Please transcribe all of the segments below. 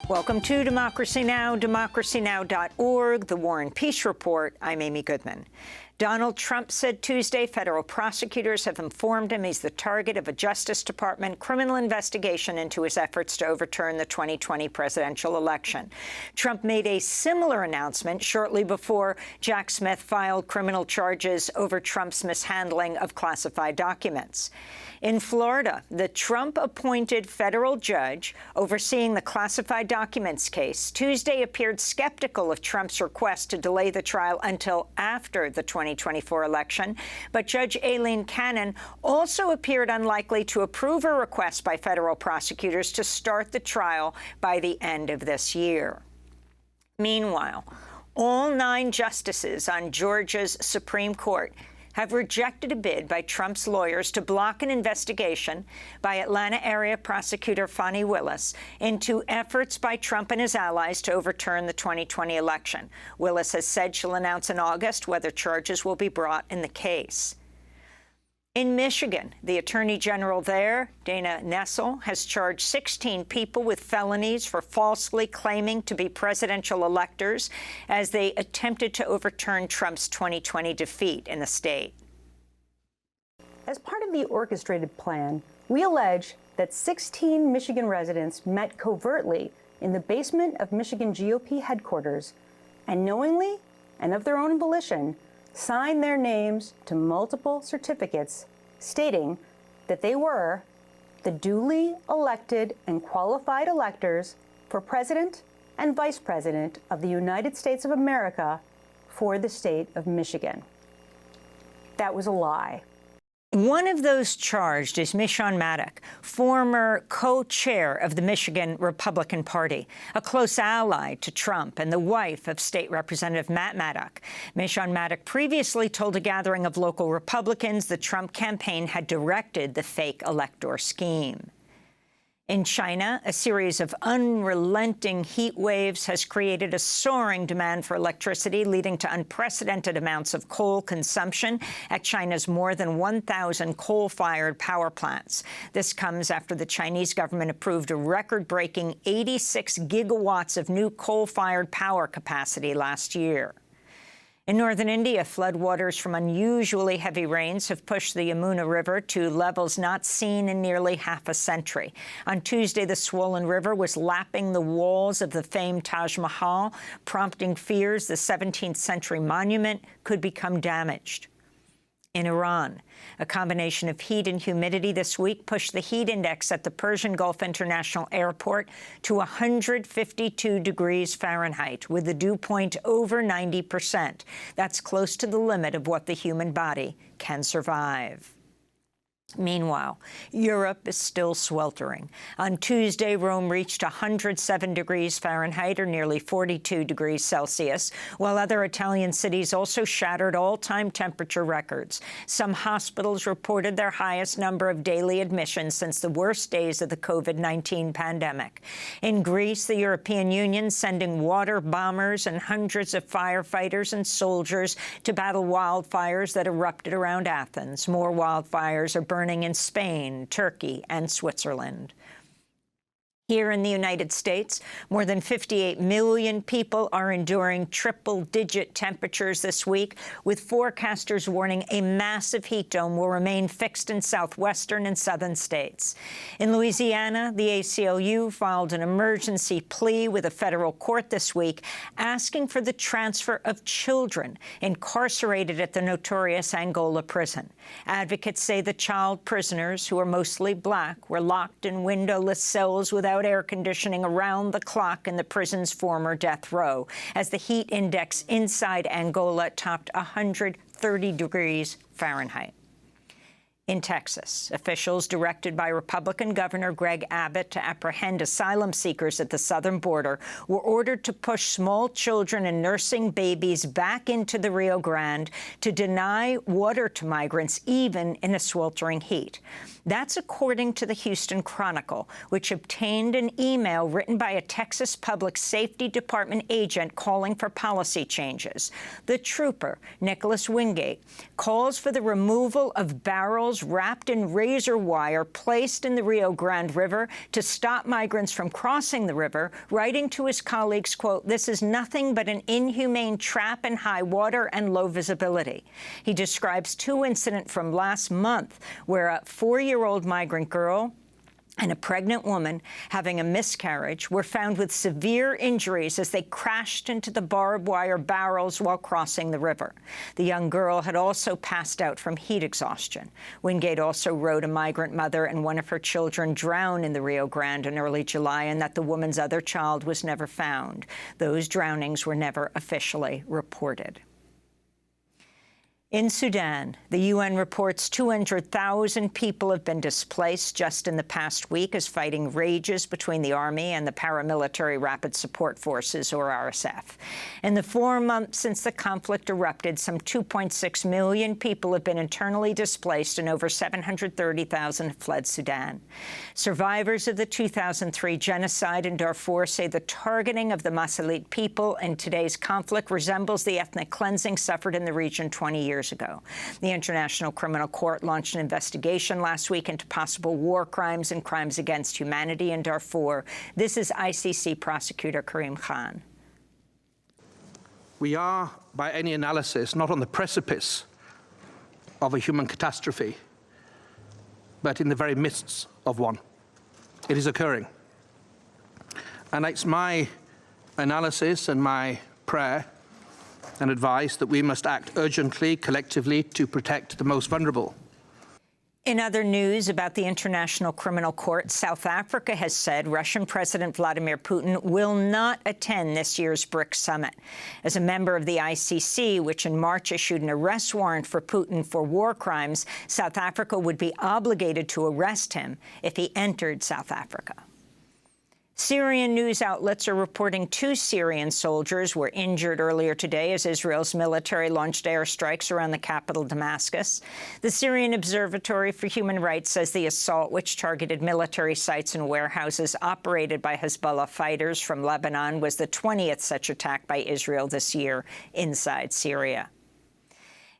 Welcome to Democracy Now!, democracynow.org, The War and Peace Report. I'm Amy Goodman. Donald Trump said Tuesday federal prosecutors have informed him he's the target of a Justice Department criminal investigation into his efforts to overturn the 2020 presidential election. Trump made a similar announcement shortly before Jack Smith filed criminal charges over Trump's mishandling of classified documents. In Florida, the Trump-appointed federal judge overseeing the classified documents case Tuesday appeared skeptical of Trump's request to delay the trial until after the 2024 election. But Judge Aileen Cannon also appeared unlikely to approve a request by federal prosecutors to start the trial by the end of this year. Meanwhile, all 9 justices on Georgia's Supreme Court have rejected a bid by Trump's lawyers to block an investigation by Atlanta area prosecutor Fani Willis into efforts by Trump and his allies to overturn the 2020 election. Willis has said she'll announce in August whether charges will be brought in the case. In Michigan, the Attorney General there, Dana Nessel, has charged 16 people with felonies for falsely claiming to be presidential electors as they attempted to overturn Trump's 2020 defeat in the state. As part of the orchestrated plan, we allege that 16 Michigan residents met covertly in the basement of Michigan GOP headquarters and knowingly and of their own volition signed their names to multiple certificates stating that they were the duly elected and qualified electors for President and Vice President of the United States of America for the state of Michigan. That was a lie. One of those charged is Michon Maddock, former co-chair of the Michigan Republican Party, a close ally to Trump and the wife of State Representative Matt Maddock. Michon Maddock previously told a gathering of local Republicans the Trump campaign had directed the fake elector scheme. In China, a series of unrelenting heat waves has created a soaring demand for electricity, leading to unprecedented amounts of coal consumption at China's more than 1,000 coal-fired power plants. This comes after the Chinese government approved a record-breaking 86 gigawatts of new coal-fired power capacity last year. In northern India, floodwaters from unusually heavy rains have pushed the Yamuna River to levels not seen in nearly half a century. On Tuesday, the swollen river was lapping the walls of the famed Taj Mahal, prompting fears the 17th century monument could become damaged. In Iran, a combination of heat and humidity this week pushed the heat index at the Persian Gulf International Airport to 152 degrees Fahrenheit, with the dew point over 90%. That's close to the limit of what the human body can survive. Meanwhile, Europe is still sweltering. On Tuesday, Rome reached 107 degrees Fahrenheit, or nearly 42 degrees Celsius, while other Italian cities also shattered all-time temperature records. Some hospitals reported their highest number of daily admissions since the worst days of the COVID-19 pandemic. In Greece, the European Union sending water bombers and hundreds of firefighters and soldiers to battle wildfires that erupted around Athens. More wildfires are burning in Spain, Turkey, and Switzerland. Here in the United States, more than 58 million people are enduring triple-digit temperatures this week, with forecasters warning a massive heat dome will remain fixed in southwestern and southern states. In Louisiana, the ACLU filed an emergency plea with a federal court this week, asking for the transfer of children incarcerated at the notorious Angola prison. Advocates say the child prisoners, who are mostly black, were locked in windowless cells without air conditioning around the clock in the prison's former death row, as the heat index inside Angola topped 130 degrees Fahrenheit. In Texas, officials directed by Republican Governor Greg Abbott to apprehend asylum seekers at the southern border were ordered to push small children and nursing babies back into the Rio Grande to deny water to migrants, even in the sweltering heat. That's according to the Houston Chronicle, which obtained an email written by a Texas Public Safety Department agent calling for policy changes. The trooper, Nicholas Wingate, calls for the removal of barrels barrels wrapped in razor wire placed in the Rio Grande River to stop migrants from crossing the river, writing to his colleagues, quote, "This is nothing but an inhumane trap in high water and low visibility." He describes two incidents from last month where a 4-year-old migrant girl and a pregnant woman having a miscarriage were found with severe injuries as they crashed into the barbed wire barrels while crossing the river. The young girl had also passed out from heat exhaustion. Wingate also wrote a migrant mother and one of her children drowned in the Rio Grande in early July, and that the woman's other child was never found. Those drownings were never officially reported. In Sudan, the UN reports 200,000 people have been displaced just in the past week as fighting rages between the army and the paramilitary Rapid Support Forces, or RSF. In the 4 months since the conflict erupted, some 2.6 million people have been internally displaced and over 730,000 have fled Sudan. Survivors of the 2003 genocide in Darfur say the targeting of the Masalit people in today's conflict resembles the ethnic cleansing suffered in the region 20 years ago. The International Criminal Court launched an investigation last week into possible war crimes and crimes against humanity in Darfur. This is ICC prosecutor Karim Khan. We are, by any analysis, not on the precipice of a human catastrophe, but in the very midst of one. It is occurring. And it's my analysis and my prayer and advice that we must act urgently, collectively, to protect the most vulnerable. In other news about the International Criminal Court, South Africa has said Russian President Vladimir Putin will not attend this year's BRICS summit. As a member of the ICC, which in March issued an arrest warrant for Putin for war crimes, South Africa would be obligated to arrest him if he entered South Africa. Syrian news outlets are reporting 2 Syrian soldiers were injured earlier today as Israel's military launched airstrikes around the capital, Damascus. The Syrian Observatory for Human Rights says the assault, which targeted military sites and warehouses operated by Hezbollah fighters from Lebanon, was the 20th such attack by Israel this year inside Syria.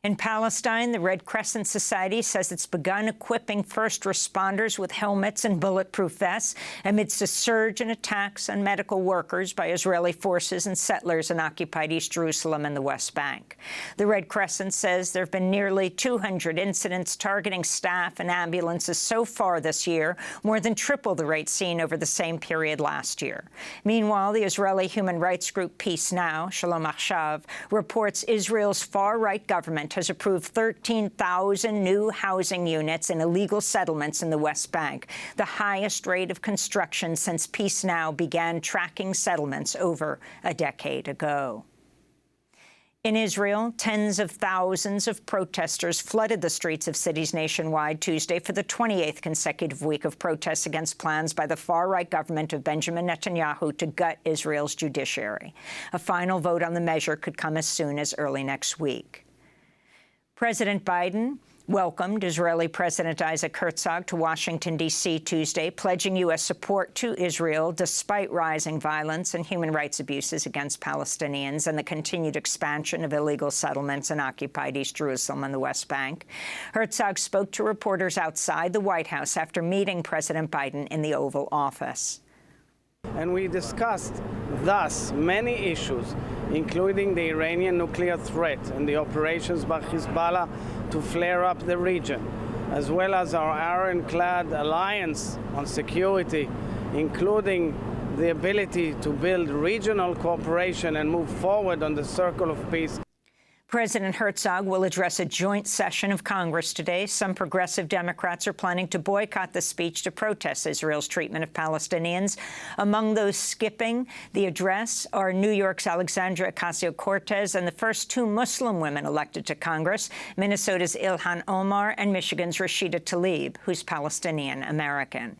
In Palestine, the Red Crescent Society says it's begun equipping first responders with helmets and bulletproof vests amidst a surge in attacks on medical workers by Israeli forces and settlers in occupied East Jerusalem and the West Bank. The Red Crescent says there have been nearly 200 incidents targeting staff and ambulances so far this year, more than triple the rate seen over the same period last year. Meanwhile, the Israeli human rights group Peace Now, Shalom Achshav, reports Israel's far-right government has approved 13,000 new housing units in illegal settlements in the West Bank, the highest rate of construction since Peace Now began tracking settlements over a decade ago. In Israel, tens of thousands of protesters flooded the streets of cities nationwide Tuesday for the 28th consecutive week of protests against plans by the far-right government of Benjamin Netanyahu to gut Israel's judiciary. A final vote on the measure could come as soon as early next week. President Biden welcomed Israeli President Isaac Herzog to Washington, D.C. Tuesday, pledging U.S. support to Israel despite rising violence and human rights abuses against Palestinians and the continued expansion of illegal settlements in occupied East Jerusalem and the West Bank. Herzog spoke to reporters outside the White House after meeting President Biden in the Oval Office. And we discussed thus many issues, including the Iranian nuclear threat and the operations by Hezbollah to flare up the region, as well as our ironclad alliance on security, including the ability to build regional cooperation and move forward on the Circle of Peace. President Herzog will address a joint session of Congress today. Some progressive Democrats are planning to boycott the speech to protest Israel's treatment of Palestinians. Among those skipping the address are New York's Alexandria Ocasio-Cortez and the first 2 Muslim women elected to Congress, Minnesota's Ilhan Omar and Michigan's Rashida Tlaib, who's Palestinian-American.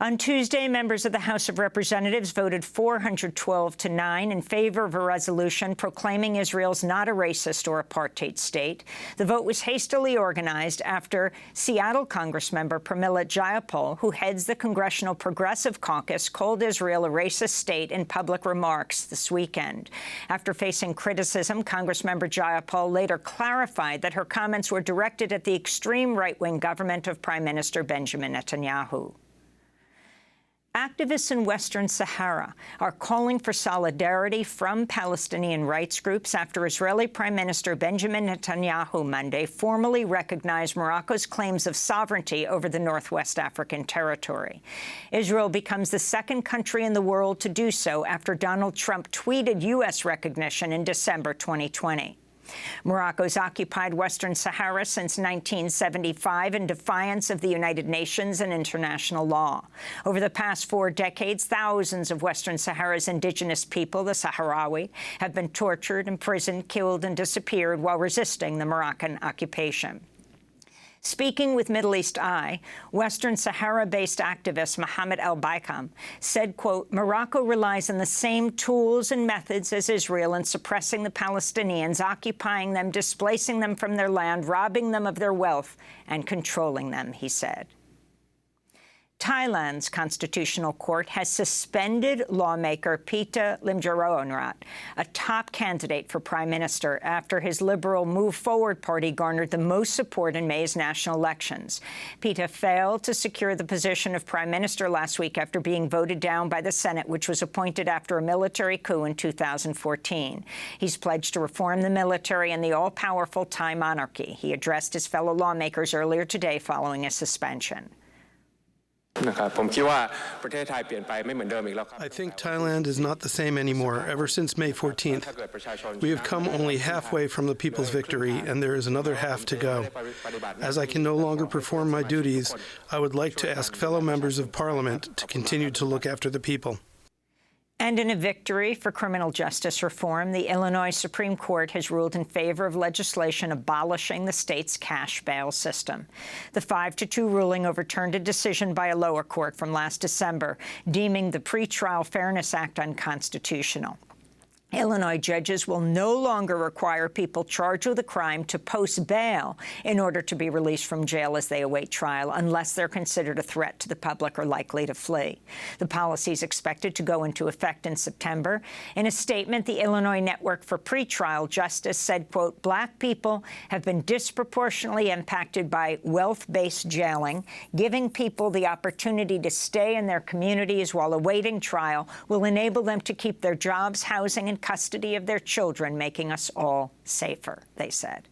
On Tuesday, members of the House of Representatives voted 412-9 in favor of a resolution proclaiming Israel's not a racist or apartheid state. The vote was hastily organized after Seattle Congressmember Pramila Jayapal, who heads the Congressional Progressive Caucus, called Israel a racist state in public remarks this weekend. After facing criticism, Congressmember Jayapal later clarified that her comments were directed at the extreme right-wing government of Prime Minister Benjamin Netanyahu. Activists in Western Sahara are calling for solidarity from Palestinian rights groups after Israeli Prime Minister Benjamin Netanyahu Monday formally recognized Morocco's claims of sovereignty over the Northwest African territory. Israel becomes the second country in the world to do so after Donald Trump tweeted U.S. recognition in December 2020. Morocco's occupied Western Sahara since 1975 in defiance of the United Nations and international law. Over the past 4 decades, thousands of Western Sahara's indigenous people, the Sahrawi, have been tortured, imprisoned, killed, and disappeared while resisting the Moroccan occupation. Speaking with Middle East Eye, Western Sahara-based activist Mohammed al-Baikam said, quote, Morocco relies on the same tools and methods as Israel in suppressing the Palestinians, occupying them, displacing them from their land, robbing them of their wealth, and controlling them, he said. Thailand's constitutional court has suspended lawmaker Pita Limjaroenrat, a top candidate for prime minister, after his liberal Move Forward party garnered the most support in May's national elections. Pita failed to secure the position of prime minister last week after being voted down by the Senate, which was appointed after a military coup in 2014. He's pledged to reform the military and the all-powerful Thai monarchy. He addressed his fellow lawmakers earlier today following a suspension. I think Thailand is not the same anymore ever since May 14th. We have come only halfway from the people's victory, and there is another half to go. As I can no longer perform my duties, I would like to ask fellow members of Parliament to continue to look after the people. And in a victory for criminal justice reform, the Illinois Supreme Court has ruled in favor of legislation abolishing the state's cash bail system. The 5-2 ruling overturned a decision by a lower court from last December, deeming the Pretrial Fairness Act unconstitutional. Illinois judges will no longer require people charged with a crime to post bail in order to be released from jail as they await trial, unless they're considered a threat to the public or likely to flee. The policy is expected to go into effect in September. In a statement, the Illinois Network for Pretrial Justice said, quote, Black people have been disproportionately impacted by wealth-based jailing. Giving people the opportunity to stay in their communities while awaiting trial will enable them to keep their jobs, housing, and custody of their children, making us all safer, they said.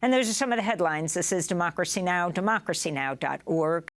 And those are some of the headlines. This is Democracy Now!, democracynow.org.